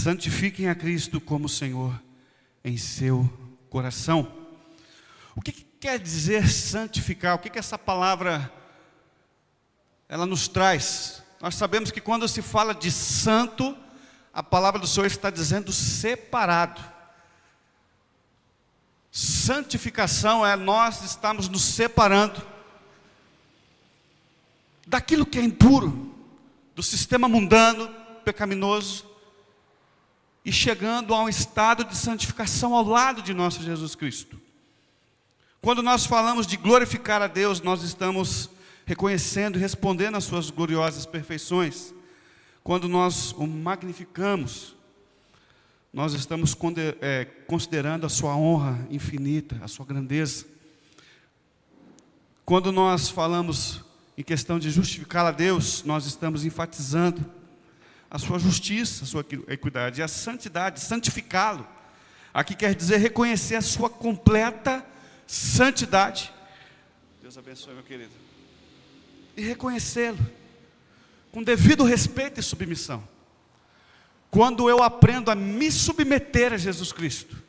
Santifiquem a Cristo como Senhor em seu coração. O que quer dizer santificar? O que essa palavra ela nos traz? Nós sabemos que quando se fala de santo, a palavra do Senhor está dizendo separado. Santificação é nós estamos nos separando daquilo que é impuro, do sistema mundano, pecaminoso, e chegando a um estado de santificação ao lado de nosso Jesus Cristo. Quando nós falamos de glorificar a Deus, nós estamos reconhecendo e respondendo às suas gloriosas perfeições. Quando nós o magnificamos, nós estamos considerando a sua honra infinita, a sua grandeza. Quando nós falamos em questão de justificar a Deus, nós estamos enfatizando a sua justiça, a sua equidade e a santidade, santificá-lo. Aqui quer dizer reconhecer a sua completa santidade. Deus abençoe, meu querido. E reconhecê-lo com devido respeito e submissão. Quando eu aprendo a me submeter a Jesus Cristo,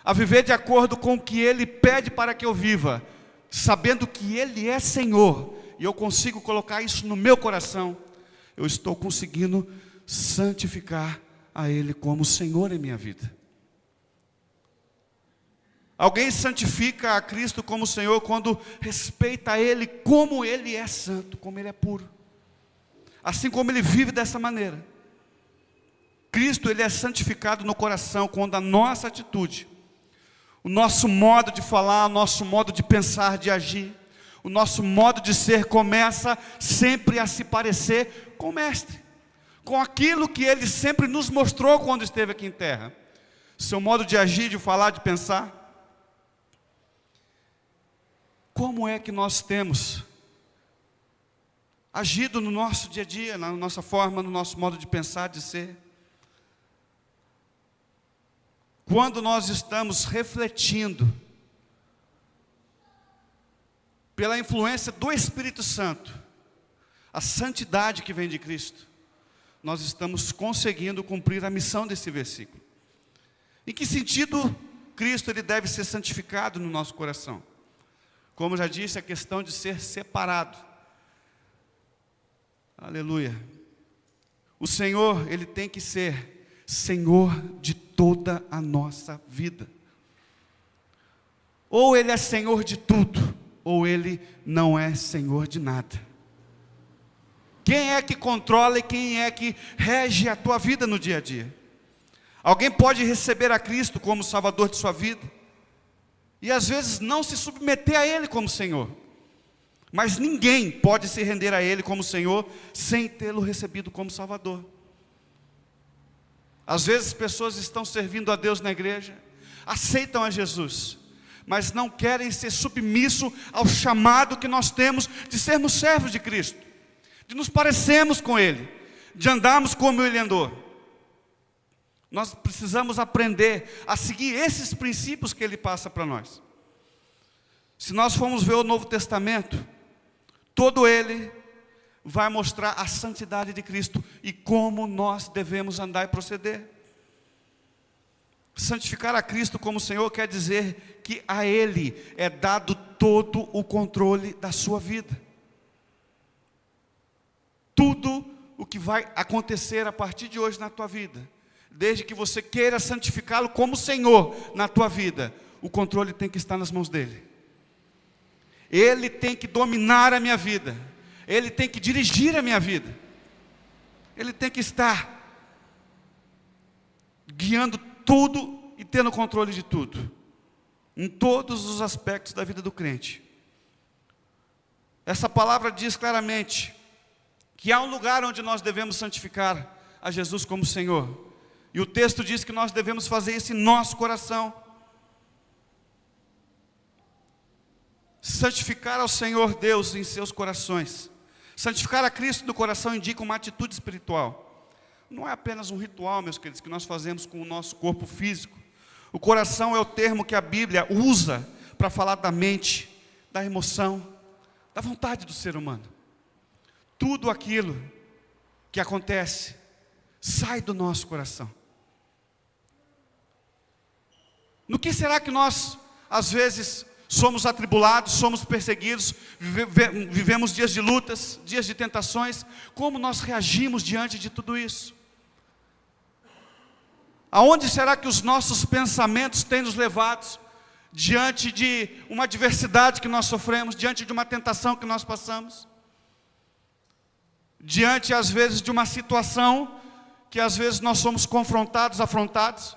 a viver de acordo com o que Ele pede para que eu viva, sabendo que Ele é Senhor, e eu consigo colocar isso no meu coração, eu estou conseguindo santificar a Ele como Senhor em minha vida. Alguém santifica a Cristo como Senhor quando respeita a Ele como Ele é santo, como Ele é puro. Assim como Ele vive dessa maneira. Cristo, Ele é santificado no coração quando a nossa atitude, o nosso modo de falar, o nosso modo de pensar, de agir, o nosso modo de ser começa sempre a se parecer com o Mestre, com aquilo que Ele sempre nos mostrou quando esteve aqui em terra. Seu modo de agir, de falar, de pensar. Como é que nós temos agido no nosso dia a dia, na nossa forma, no nosso modo de pensar, de ser? Quando nós estamos refletindo pela influência do Espírito Santo, a santidade que vem de Cristo, nós estamos conseguindo cumprir a missão desse versículo. Em que sentido Cristo ele deve ser santificado no nosso coração? Como já disse, a questão de ser separado. Aleluia. O Senhor, Ele tem que ser Senhor de toda a nossa vida. Ou Ele é Senhor de tudo, ou Ele não é Senhor de nada. Quem é que controla e quem é que rege a tua vida no dia a dia? Alguém pode receber a Cristo como Salvador de sua vida, e às vezes não se submeter a Ele como Senhor. Mas ninguém pode se render a Ele como Senhor sem tê-lo recebido como Salvador. Às vezes pessoas estão servindo a Deus na igreja, aceitam a Jesus, mas não querem ser submissos ao chamado que nós temos de sermos servos de Cristo, de nos parecermos com Ele, de andarmos como Ele andou. Nós precisamos aprender a seguir esses princípios que Ele passa para nós. Se nós formos ver o Novo Testamento, todo ele vai mostrar a santidade de Cristo e como nós devemos andar e proceder. Santificar a Cristo como Senhor quer dizer que a Ele é dado todo o controle da sua vida. Tudo o que vai acontecer a partir de hoje na tua vida, desde que você queira santificá-lo como Senhor na tua vida, o controle tem que estar nas mãos dEle. Ele tem que dominar a minha vida, Ele tem que dirigir a minha vida, Ele tem que estar guiando tudo e tendo controle de tudo, em todos os aspectos da vida do crente. Essa palavra diz claramente que há um lugar onde nós devemos santificar a Jesus como Senhor, e o texto diz que nós devemos fazer isso em nosso coração. Santificar ao Senhor Deus em seus corações, santificar a Cristo no coração indica uma atitude espiritual. Não é apenas um ritual, meus queridos, que nós fazemos com o nosso corpo físico. O coração é o termo que a Bíblia usa para falar da mente, da emoção, da vontade do ser humano. Tudo aquilo que acontece sai do nosso coração. No que será que nós, às vezes, somos atribulados, somos perseguidos, vivemos dias de lutas, dias de tentações? Como nós reagimos diante de tudo isso? Aonde será que os nossos pensamentos têm nos levado diante de uma adversidade que nós sofremos, diante de uma tentação que nós passamos? Diante, às vezes, de uma situação que às vezes nós somos confrontados, afrontados,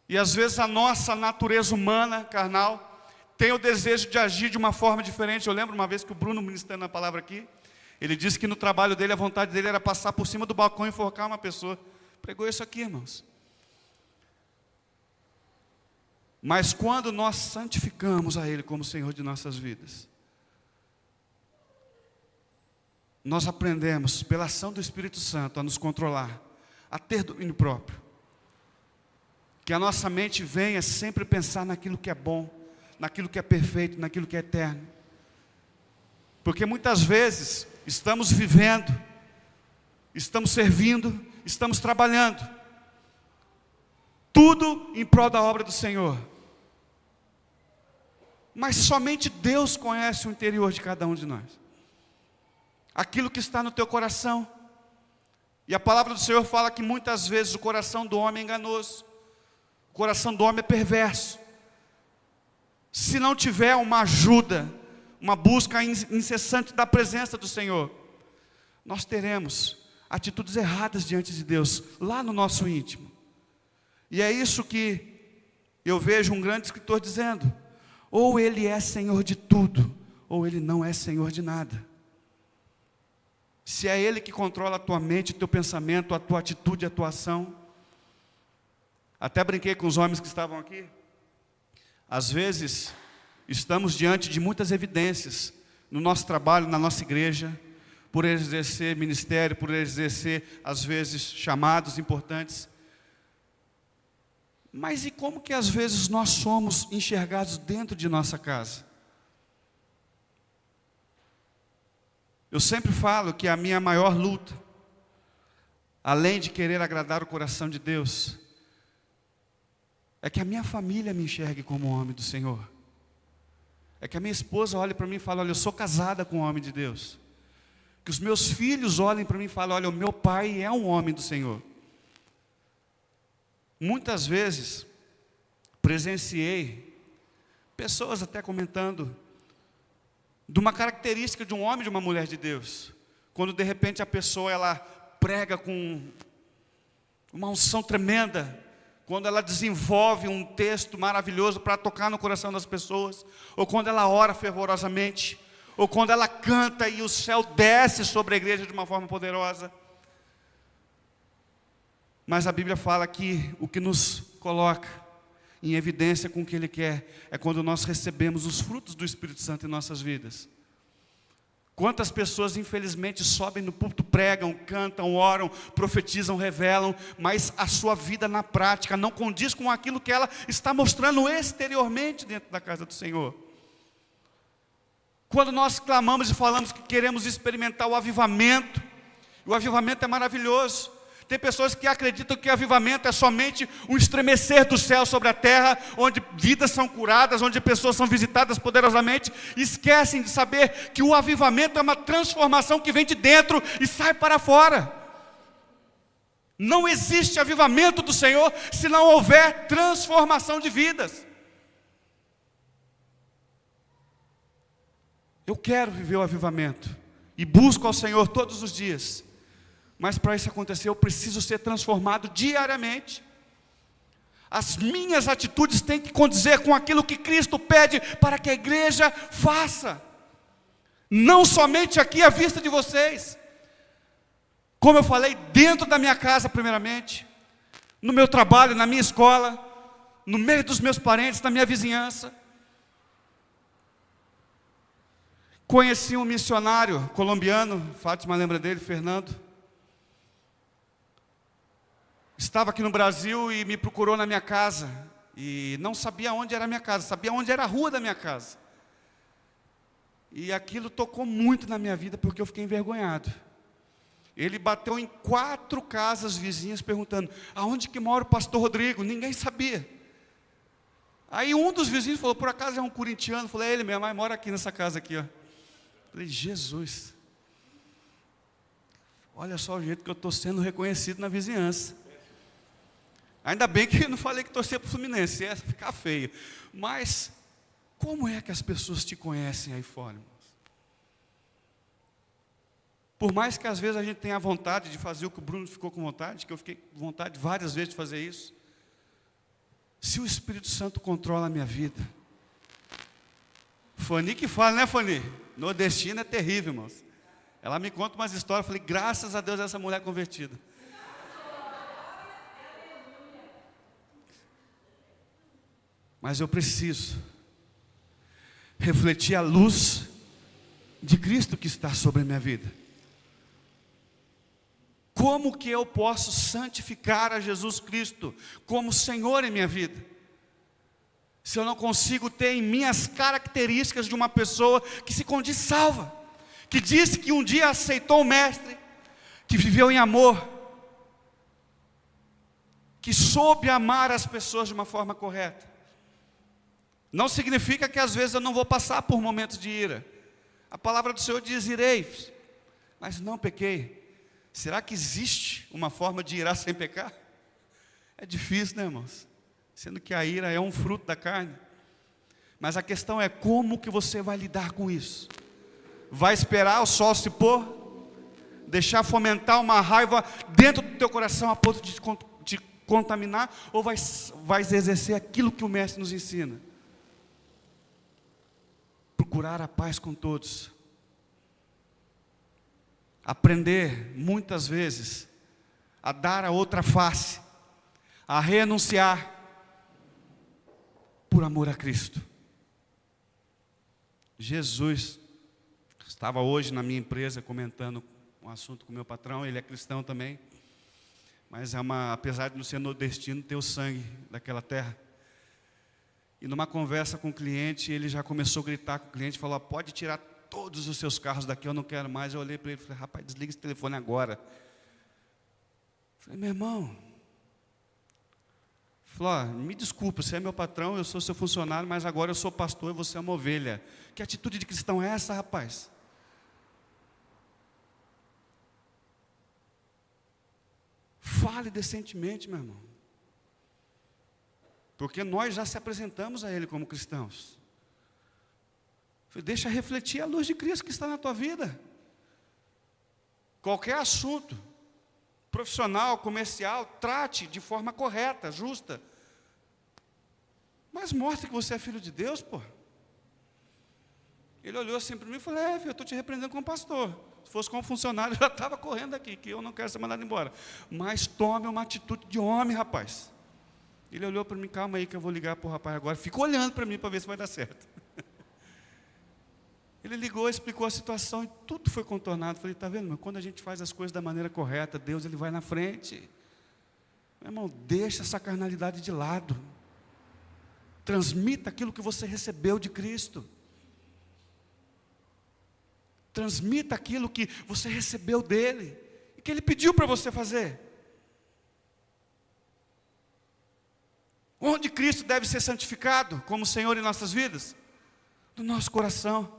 e às vezes a nossa natureza humana, carnal, tem o desejo de agir de uma forma diferente. Eu lembro uma vez que o Bruno, ministrando a palavra aqui, ele disse que no trabalho dele, a vontade dele era passar por cima do balcão e enforcar uma pessoa. Pregou isso aqui, irmãos. Mas quando nós santificamos a Ele como Senhor de nossas vidas, nós aprendemos, pela ação do Espírito Santo, a nos controlar, a ter domínio próprio. Que a nossa mente venha sempre pensar naquilo que é bom, naquilo que é perfeito, naquilo que é eterno. Porque muitas vezes estamos vivendo, estamos servindo, estamos trabalhando, tudo em prol da obra do Senhor. Mas somente Deus conhece o interior de cada um de nós. Aquilo que está no teu coração. E a palavra do Senhor fala que muitas vezes o coração do homem é enganoso. O coração do homem é perverso. Se não tiver uma ajuda, uma busca incessante da presença do Senhor, nós teremos atitudes erradas diante de Deus, lá no nosso íntimo. E é isso que eu vejo um grande escritor dizendo: ou Ele é Senhor de tudo, ou Ele não é Senhor de nada. Se é Ele que controla a tua mente, o teu pensamento, a tua atitude, a tua ação. Até brinquei com os homens que estavam aqui. Às vezes, estamos diante de muitas evidências, no nosso trabalho, na nossa igreja, por exercer ministério, por exercer, às vezes, chamados importantes. Mas e como que às vezes nós somos enxergados dentro de nossa casa? Eu sempre falo que a minha maior luta, além de querer agradar o coração de Deus, é que a minha família me enxergue como homem do Senhor. É que a minha esposa olhe para mim e fale: olha, eu sou casada com um homem de Deus. Que os meus filhos olhem para mim e falem: olha, o meu pai é um homem do Senhor. Muitas vezes, presenciei pessoas até comentando de uma característica de um homem e de uma mulher de Deus. Quando de repente a pessoa, ela prega com uma unção tremenda, quando ela desenvolve um texto maravilhoso para tocar no coração das pessoas, ou quando ela ora fervorosamente, ou quando ela canta e o céu desce sobre a igreja de uma forma poderosa. Mas a Bíblia fala que o que nos coloca em evidência com o que Ele quer é quando nós recebemos os frutos do Espírito Santo em nossas vidas. Quantas pessoas infelizmente sobem no púlpito, pregam, cantam, oram, profetizam, revelam, mas a sua vida na prática não condiz com aquilo que ela está mostrando exteriormente dentro da casa do Senhor. Quando nós clamamos e falamos que queremos experimentar o avivamento é maravilhoso. Tem pessoas que acreditam que o avivamento é somente um estremecer do céu sobre a terra, onde vidas são curadas, onde pessoas são visitadas poderosamente, e esquecem de saber que o avivamento é uma transformação que vem de dentro e sai para fora. Não existe avivamento do Senhor se não houver transformação de vidas. Eu quero viver o avivamento e busco ao Senhor todos os dias. Mas para isso acontecer, eu preciso ser transformado diariamente. As minhas atitudes têm que condizer com aquilo que Cristo pede para que a igreja faça. Não somente aqui à vista de vocês. Como eu falei, dentro da minha casa primeiramente, no meu trabalho, na minha escola, no meio dos meus parentes, na minha vizinhança. Conheci um missionário colombiano, Fátima lembra dele, Fernando. Estava aqui no Brasil e me procurou na minha casa. E não sabia onde era a minha casa, sabia onde era a rua da minha casa. E aquilo tocou muito na minha vida, porque eu fiquei envergonhado. Ele bateu em 4 casas vizinhas perguntando: aonde que mora o pastor Rodrigo? Ninguém sabia. Aí um dos vizinhos falou, por acaso é um corintiano? Eu falei, é ele mesmo, mas mora aqui nessa casa aqui, ó. Eu falei, Jesus, olha só o jeito que eu estou sendo reconhecido na vizinhança. Ainda bem que eu não falei que torcia para o Fluminense, ia ficar feio. Mas, como é que as pessoas te conhecem aí fora, irmãos? Por mais que às vezes a gente tenha vontade de fazer o que o Bruno ficou com vontade, que eu fiquei com vontade várias vezes de fazer isso, se o Espírito Santo controla a minha vida, Fani que fala, né, Fani? Nordestina é terrível, irmãos. Ela me conta umas histórias, eu falei, graças a Deus essa mulher convertida. Mas eu preciso refletir a luz de Cristo que está sobre a minha vida. Como que eu posso santificar a Jesus Cristo como Senhor em minha vida? Se eu não consigo ter em mim as características de uma pessoa que se condiz salva, que disse que um dia aceitou o Mestre, que viveu em amor, que soube amar as pessoas de uma forma correta. Não significa que às vezes eu não vou passar por momentos de ira. A palavra do Senhor diz, ireis, mas não pequei. Será que existe uma forma de irar sem pecar? É difícil, né, irmãos? Sendo que a ira é um fruto da carne. Mas a questão é como que você vai lidar com isso? Vai esperar o sol se pôr? Deixar fomentar uma raiva dentro do teu coração a ponto de te contaminar? Ou vai exercer aquilo que o Mestre nos ensina? Procurar a paz com todos. Aprender, muitas vezes, a dar a outra face, a renunciar, por amor a Cristo. Jesus, estava hoje na minha empresa comentando um assunto com o meu patrão, ele é cristão também, mas apesar de não ser nordestino, ter o sangue daquela terra. E numa conversa com o cliente, ele já começou a gritar com o cliente, falou, pode tirar todos os seus carros daqui, eu não quero mais. Eu olhei para ele e falei, rapaz, desliga esse telefone agora. Eu falei, meu irmão, falou, me desculpa, você é meu patrão, eu sou seu funcionário, mas agora eu sou pastor e você é uma ovelha. Que atitude de cristão é essa, rapaz? Fale decentemente, meu irmão. Porque nós já se apresentamos a Ele como cristãos. Deixa refletir a luz de Cristo que está na tua vida. Qualquer assunto, profissional, comercial, trate de forma correta, justa. Mas mostre que você é filho de Deus, pô. Ele olhou assim para mim e falou, filho, eu estou te repreendendo como pastor. Se fosse como funcionário, eu já estava correndo aqui, que eu não quero ser mandado embora. Mas tome uma atitude de homem, rapaz. Ele olhou para mim, calma aí que eu vou ligar para o rapaz agora. Ficou olhando para mim para ver se vai dar certo. Ele ligou, explicou a situação e tudo foi contornado. Falei, está vendo, meu? Quando a gente faz as coisas da maneira correta, Deus ele vai na frente. Meu irmão, deixa essa carnalidade de lado. Transmita aquilo que você recebeu de Cristo. Transmita aquilo que você recebeu dele e que ele pediu para você fazer. Onde Cristo deve ser santificado como Senhor em nossas vidas? No nosso coração.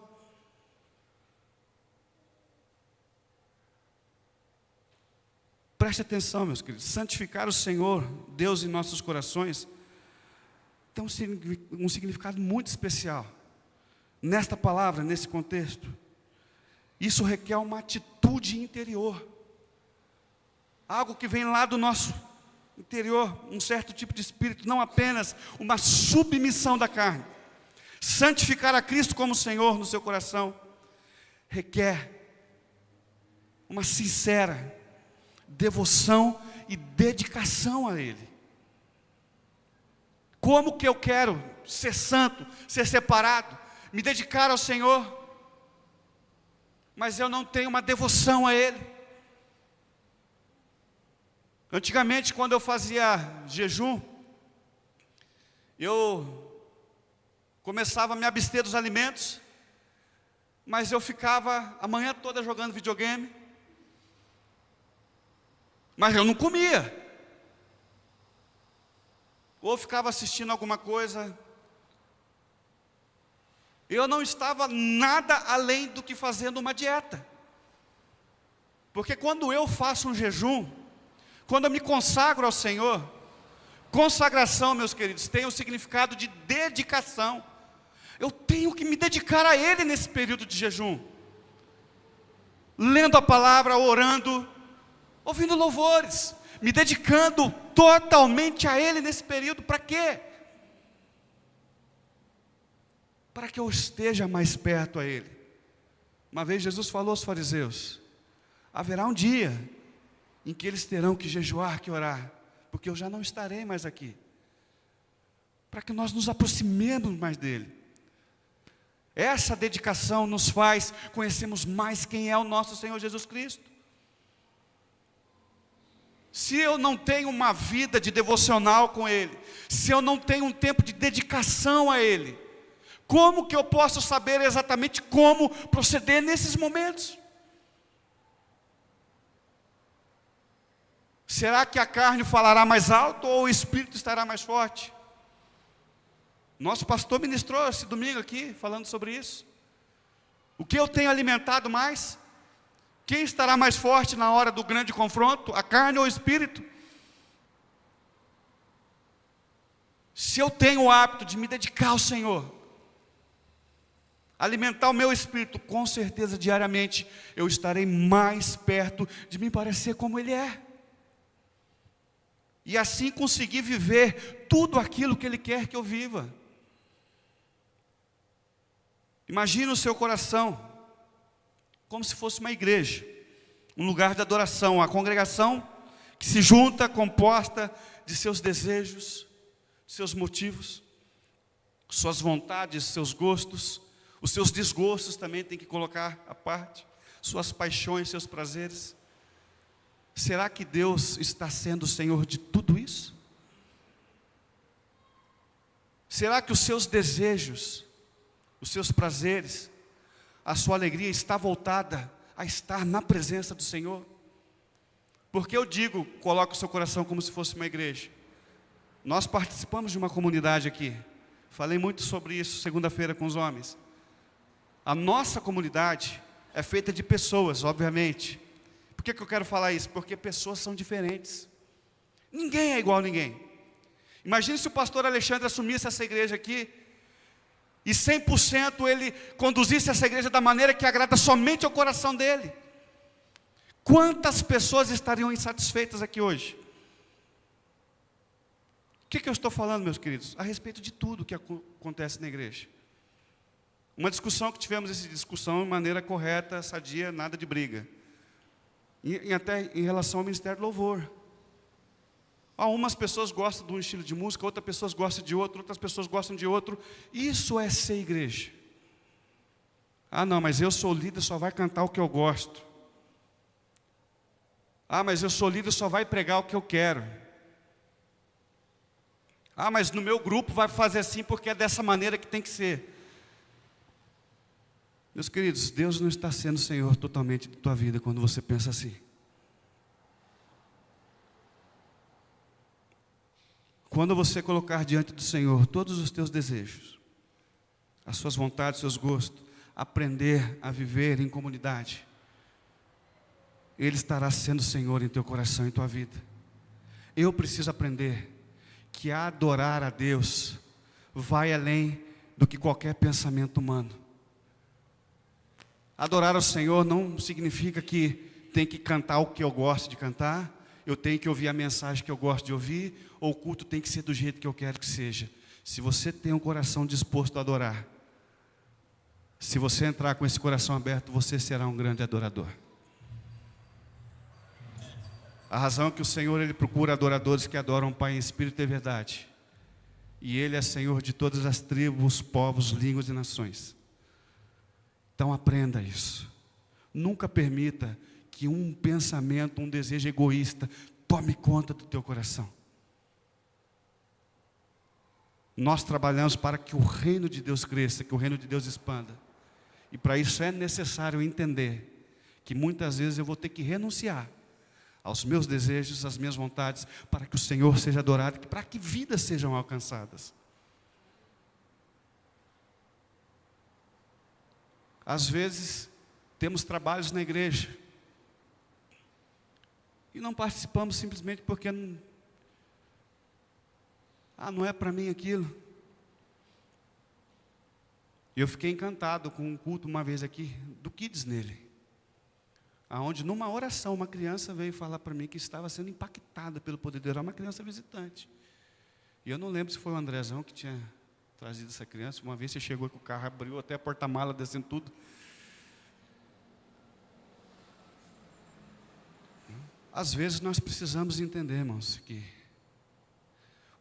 Preste atenção, meus queridos. Santificar o Senhor, Deus em nossos corações, tem um significado muito especial. Nesta palavra, nesse contexto. Isso requer uma atitude interior. Algo que vem lá do nosso interior, um certo tipo de espírito, não apenas uma submissão da carne. Santificar a Cristo como Senhor no seu coração requer uma sincera devoção e dedicação a Ele. Como que eu quero ser santo, ser separado, me dedicar ao Senhor, mas eu não tenho uma devoção a Ele? Antigamente, quando eu fazia jejum, eu começava a me abster dos alimentos, mas eu ficava a manhã toda jogando videogame, mas eu não comia. Ou ficava assistindo alguma coisa, Eu não estava nada além do que fazendo uma dieta. Porque quando eu faço um jejum, quando eu me consagro ao Senhor, consagração, meus queridos, tem o significado de dedicação. Eu tenho que me dedicar a Ele nesse período de jejum. Lendo a palavra, orando, ouvindo louvores, me dedicando totalmente a Ele nesse período. Para quê? Para que eu esteja mais perto a Ele. Uma vez Jesus falou aos fariseus: haverá um dia em que eles terão que jejuar, que orar, porque eu já não estarei mais aqui. Para que nós nos aproximemos mais dEle. Essa dedicação nos faz conhecermos mais quem é o nosso Senhor Jesus Cristo. Se eu não tenho uma vida de devocional com Ele, se eu não tenho um tempo de dedicação a Ele, como que eu posso saber exatamente como proceder nesses momentos? Será que a carne falará mais alto ou o Espírito estará mais forte? Nosso pastor ministrou esse domingo aqui, falando sobre isso. O que eu tenho alimentado mais? Quem estará mais forte na hora do grande confronto? A carne ou o Espírito? Se eu tenho o hábito de me dedicar ao Senhor, alimentar o meu espírito, com certeza diariamente eu estarei mais perto de me parecer como Ele é. E assim conseguir viver tudo aquilo que Ele quer que eu viva. Imagine o seu coração como se fosse uma igreja, um lugar de adoração, a congregação que se junta, composta de seus desejos, seus motivos, suas vontades, seus gostos, os seus desgostos também tem que colocar à parte, suas paixões, seus prazeres. Será que Deus está sendo o Senhor de tudo isso? Será que os seus desejos, os seus prazeres, a sua alegria está voltada a estar na presença do Senhor? Porque eu digo, coloque o seu coração como se fosse uma igreja. Nós participamos de uma comunidade aqui. Falei muito sobre isso segunda-feira com os homens. A nossa comunidade é feita de pessoas, obviamente. Por que eu quero falar isso? Porque pessoas são diferentes. Ninguém é igual a ninguém. Imagine se o pastor Alexandre assumisse essa igreja aqui e 100% ele conduzisse essa igreja da maneira que agrada somente ao coração dele. Quantas pessoas estariam insatisfeitas aqui hoje? O que eu estou falando, meus queridos? A respeito de tudo que acontece na igreja. Uma discussão que tivemos, essa discussão de maneira correta, sadia, nada de briga. E até em relação ao Ministério do Louvor. Umas pessoas gostam de um estilo de música, outras pessoas gostam de outro, outras pessoas gostam de outro. Isso é ser igreja. Não, mas eu sou líder, só vai cantar o que eu gosto. Mas eu sou líder, só vai pregar o que eu quero. Mas no meu grupo vai fazer assim porque é dessa maneira que tem que ser. Meus queridos, Deus não está sendo Senhor totalmente de tua vida quando você pensa assim. Quando você colocar diante do Senhor todos os teus desejos, as suas vontades, seus gostos, aprender a viver em comunidade, Ele estará sendo Senhor em teu coração e em tua vida. Eu preciso aprender que adorar a Deus vai além do que qualquer pensamento humano. Adorar ao Senhor não significa que tem que cantar o que eu gosto de cantar, eu tenho que ouvir a mensagem que eu gosto de ouvir, ou o culto tem que ser do jeito que eu quero que seja. Se você tem um coração disposto a adorar, se você entrar com esse coração aberto, você será um grande adorador. A razão é que o Senhor, Ele procura adoradores que adoram o Pai em espírito e verdade. E Ele é Senhor de todas as tribos, povos, línguas e nações. Então aprenda isso. Nunca permita que um pensamento, um desejo egoísta tome conta do teu coração. Nós trabalhamos para que o reino de Deus cresça, que o reino de Deus expanda. E para isso é necessário entender que muitas vezes eu vou ter que renunciar aos meus desejos, às minhas vontades, para que o Senhor seja adorado, para que vidas sejam alcançadas. Às vezes, temos trabalhos na igreja e não participamos simplesmente porque não é para mim aquilo. E eu fiquei encantado com um culto uma vez aqui, do Kids nele, aonde numa oração uma criança veio falar para mim que estava sendo impactada pelo poder de Deus, era uma criança visitante. E eu não lembro se foi o Andrezão que tinha trazido essa criança. Uma vez você chegou com o carro, abriu até a porta-mala, descendo tudo. Às vezes nós precisamos entender, irmãos, que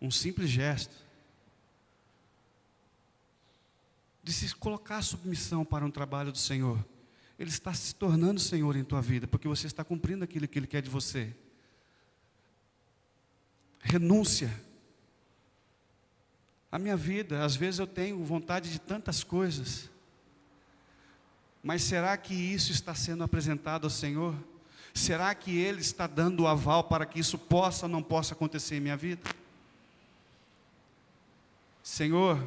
um simples gesto de se colocar submissão para um trabalho do Senhor, Ele está se tornando Senhor em tua vida, porque você está cumprindo aquilo que Ele quer de você. Renúncia. A minha vida, às vezes eu tenho vontade de tantas coisas, mas será que isso está sendo apresentado ao Senhor? Será que Ele está dando o aval para que isso possa ou não possa acontecer em minha vida? Senhor,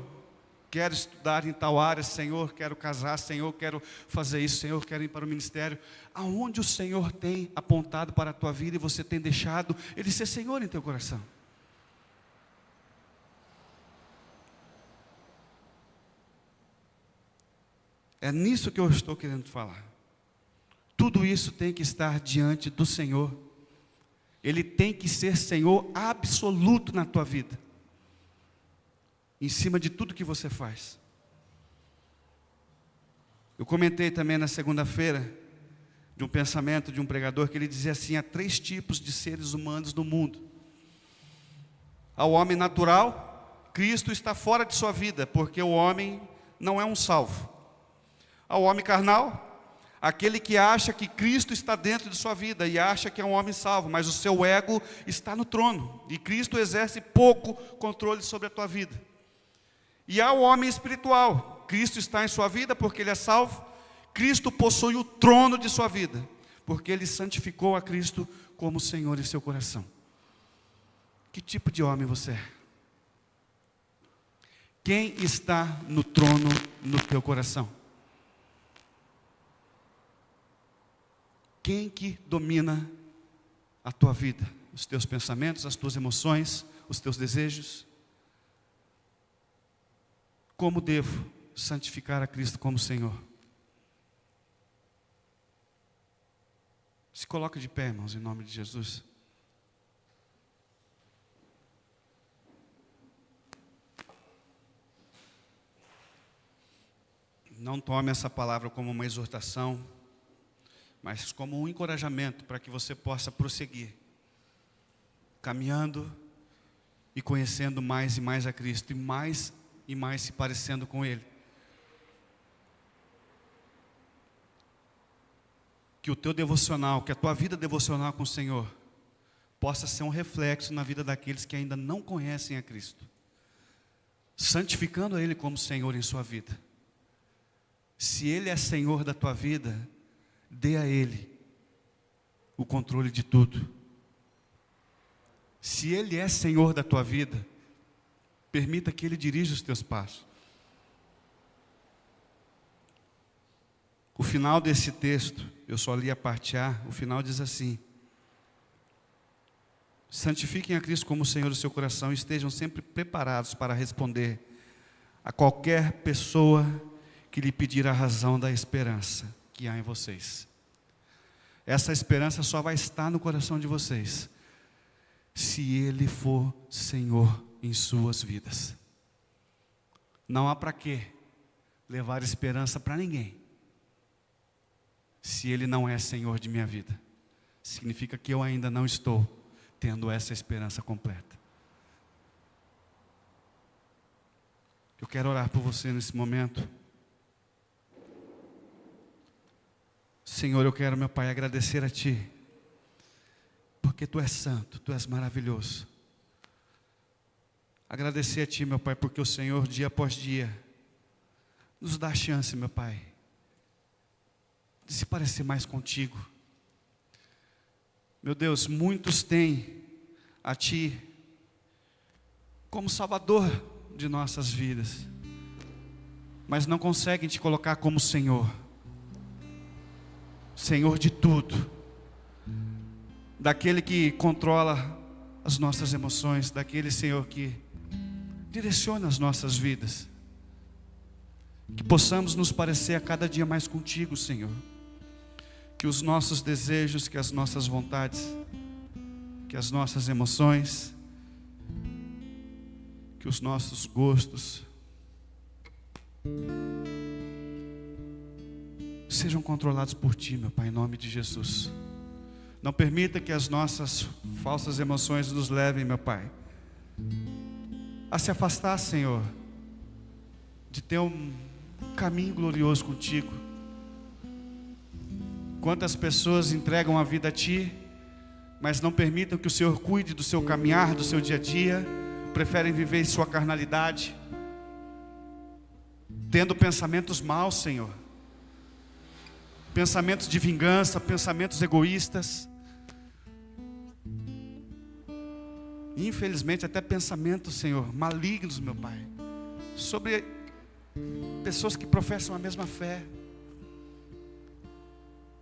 quero estudar em tal área, Senhor, quero casar, Senhor, quero fazer isso, Senhor, quero ir para o ministério. Aonde o Senhor tem apontado para a tua vida e você tem deixado Ele ser Senhor em teu coração? É nisso que eu estou querendo falar. Tudo isso tem que estar diante do Senhor. Ele tem que ser Senhor absoluto na tua vida, em cima de tudo que você faz. Eu comentei também na segunda-feira de um pensamento de um pregador que ele dizia assim: há 3 tipos de seres humanos no mundo. Ao homem natural, Cristo está fora de sua vida, porque o homem não é um salvo. Ao homem carnal, aquele que acha que Cristo está dentro de sua vida e acha que é um homem salvo, mas o seu ego está no trono e Cristo exerce pouco controle sobre a tua vida. E ao homem espiritual, Cristo está em sua vida porque ele é salvo. Cristo possui o trono de sua vida, porque ele santificou a Cristo como Senhor em seu coração. Que tipo de homem você é? Quem está no trono no teu coração? Quem que domina a tua vida? Os teus pensamentos, as tuas emoções, os teus desejos? Como devo santificar a Cristo como Senhor? Se coloca de pé, irmãos, em nome de Jesus. Não tome essa palavra como uma exortação, mas como um encorajamento para que você possa prosseguir, caminhando e conhecendo mais e mais a Cristo, e mais se parecendo com Ele. Que o teu devocional, que a tua vida devocional com o Senhor, possa ser um reflexo na vida daqueles que ainda não conhecem a Cristo, santificando a Ele como Senhor em sua vida. Se Ele é Senhor da tua vida, dê a Ele o controle de tudo. Se Ele é Senhor da tua vida, permita que Ele dirija os teus passos. O final desse texto, eu só li a parte A, o final diz assim: santifiquem a Cristo como Senhor do seu coração e estejam sempre preparados para responder a qualquer pessoa que lhe pedir a razão da esperança que há em vocês. Essa esperança só vai estar no coração de vocês se Ele for Senhor em suas vidas. Não há para que levar esperança para ninguém se Ele não é Senhor de minha vida. Significa que eu ainda não estou tendo essa esperança completa. Eu quero orar por você nesse momento. Senhor, eu quero, meu Pai, agradecer a Ti, porque Tu és santo, Tu és maravilhoso. Agradecer a Ti, meu Pai, porque o Senhor, dia após dia, nos dá a chance, meu Pai, de se parecer mais contigo. Meu Deus, muitos têm a Ti como Salvador de nossas vidas, mas não conseguem Te colocar como Senhor. Senhor de tudo, daquele que controla as nossas emoções, daquele, Senhor, que direciona as nossas vidas. Que possamos nos parecer a cada dia mais contigo, Senhor. Que os nossos desejos, que as nossas vontades, que as nossas emoções, que os nossos gostos sejam controlados por Ti, meu Pai, em nome de Jesus. Não permita que as nossas falsas emoções nos levem, meu Pai, a se afastar, Senhor, de ter um caminho glorioso contigo. Quantas pessoas entregam a vida a Ti, mas não permitam que o Senhor cuide do seu caminhar, do seu dia a dia, preferem viver em sua carnalidade, tendo pensamentos maus, Senhor, pensamentos de vingança, pensamentos egoístas, infelizmente até pensamentos, Senhor, malignos, meu Pai, sobre pessoas que professam a mesma fé.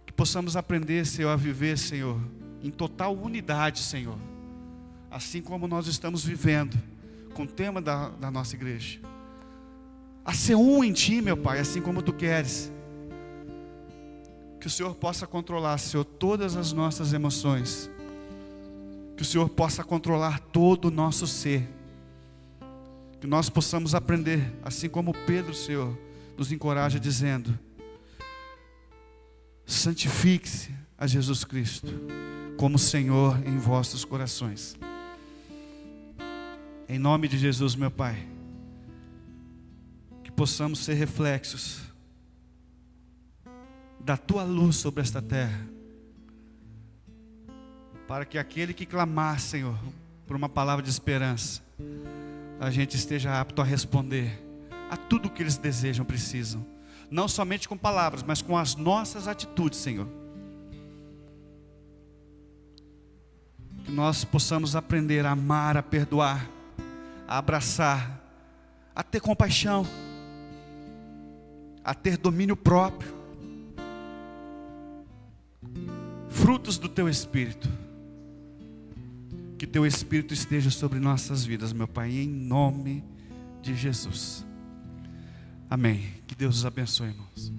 Que possamos aprender, Senhor, a viver, Senhor, em total unidade, Senhor, assim como nós estamos vivendo com o tema da nossa igreja, a ser um em Ti, meu Pai, assim como Tu queres. Que o Senhor possa controlar, Senhor, todas as nossas emoções, que o Senhor possa controlar todo o nosso ser, que nós possamos aprender, assim como Pedro, Senhor, nos encoraja dizendo: santifique-se a Jesus Cristo como Senhor em vossos corações. Em nome de Jesus, meu Pai, que possamos ser reflexos da Tua luz sobre esta terra, para que aquele que clamar, Senhor, por uma palavra de esperança, a gente esteja apto a responder a tudo o que eles desejam, precisam, não somente com palavras, mas com as nossas atitudes, Senhor. Que nós possamos aprender a amar, a perdoar, a abraçar, a ter compaixão, a ter domínio próprio, frutos do Teu Espírito. Que Teu Espírito esteja sobre nossas vidas, meu Pai, em nome de Jesus. Amém. Que Deus os abençoe, irmãos.